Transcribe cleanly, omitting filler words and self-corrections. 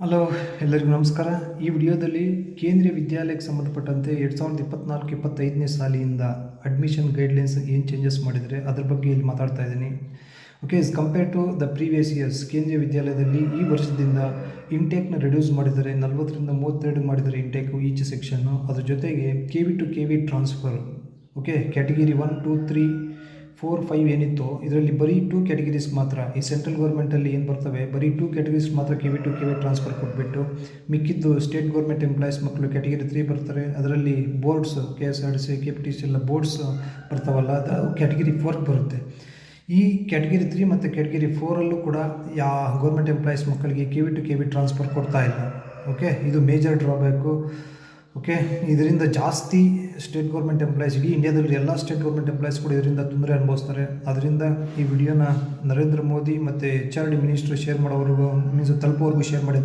Hello, ಎಲ್ಲರಿಗೂ ನಮಸ್ಕಾರ. ಈ ವಿಡಿಯೋದಲ್ಲಿ ಕೇಂದ್ರೀಯ ವಿದ್ಯಾಲಯಕ್ಕೆ ಸಂಬಂಧಪಟ್ಟಂತೆ 2024-25ನೇ ಸಾಲಿಯಿಂದ ಅಡ್ಮಿಷನ್ ಗೈಡ್ಲೈನ್ಸ್ ಏನು ಚೇಂಜಸ್ ಮಾಡಿದರೆ ಅದ್ರ ಬಗ್ಗೆ ಇಲ್ಲಿ ಮಾತಾಡ್ತಾ ಇದ್ದೀನಿ. Okay, compare to the previous years, Kendriya ವಿದ್ಯಾಲಯದಲ್ಲಿ ಈ ವರ್ಷದಿಂದ ಇಂಟೇಕ್ನ ರಿಡ್ಯೂಸ್ ಮಾಡಿದರೆ 40ರಿಂದ 32 ಮಾಡಿದರೆ ಇಂಟೇಕು ಈಚ್ ಸೆಕ್ಷನ್ನು. ಅದ್ರ ಜೊತೆಗೆ KV to KV transfer, okay, category 1, 2, 3, 4, 5 ಏನಿತ್ತು ಇದರಲ್ಲಿ ಬರೀ 2 ಕ್ಯಾಟಗಿರೀಸ್ ಮಾತ್ರ. ಈ ಸೆಂಟ್ರಲ್ ಗೌರ್ಮೆಂಟಲ್ಲಿ ಏನು ಬರ್ತವೆ ಬರೀ 2 ಕ್ಯಾಟಗಿರೀಸ್ ಮಾತ್ರ KV to KV ಟ್ರಾನ್ಸ್ಫರ್ ಕೊಟ್ಬಿಟ್ಟು ಮಿಕ್ಕಿದ್ದು ಸ್ಟೇಟ್ ಗೌರ್ಮೆಂಟ್ ಎಂಪ್ಲಾಯೀಸ್ ಮಕ್ಕಳು ಕ್ಯಾಟಗಿರಿ 3 ಬರ್ತಾರೆ. ಅದರಲ್ಲಿ ಬೋರ್ಡ್ಸ್ KSRTC KPTC ಎಲ್ಲ ಬೋರ್ಡ್ಸ್ ಬರ್ತಾವಲ್ಲ, ಅದು ಕ್ಯಾಟಗಿರಿ 4 ಬರುತ್ತೆ. ಈ ಕ್ಯಾಟಗಿರಿ 3 ಮತ್ತು ಕ್ಯಾಟಗಿರಿ 4ಅಲ್ಲೂ ಕೂಡ ಗೌರ್ಮೆಂಟ್ ಎಂಪ್ಲಾಯೀಸ್ ಮಕ್ಕಳಿಗೆ KV to KV ಟ್ರಾನ್ಸ್ಫರ್ ಕೊಡ್ತಾ ಇಲ್ಲ. ಓಕೆ, ಇದು ಮೇಜರ್ ಡ್ರಾಬ್ಯಾಕು. ಓಕೆ, ಇದರಿಂದ ಜಾಸ್ತಿ ಸ್ಟೇಟ್ ಗೌರ್ಮೆಂಟ್ ಎಂಪ್ಲಾಯೀಸ್, ಇಡೀ ಇಂಡಿಯಾದಲ್ಲಿ ಎಲ್ಲ ಸ್ಟೇಟ್ ಗೌರ್ಮೆಂಟ್ ಎಂಪ್ಲಾಯೀಸ್ ಕೂಡ ಇದರಿಂದ ತೊಂದರೆ ಅನುಭವಿಸ್ತಾರೆ. ಅದರಿಂದ ಈ ವಿಡಿಯೋನ ನರೇಂದ್ರ ಮೋದಿ ಮತ್ತು HRD ಮಿನಿಸ್ಟ್ರು ಶೇರ್ ಮಾಡೋವರೆಗೂ, ಮೀನ್ಸ್ ತಲುಪೋವರೆಗೂ ಶೇರ್ ಮಾಡಿ ಅಂತ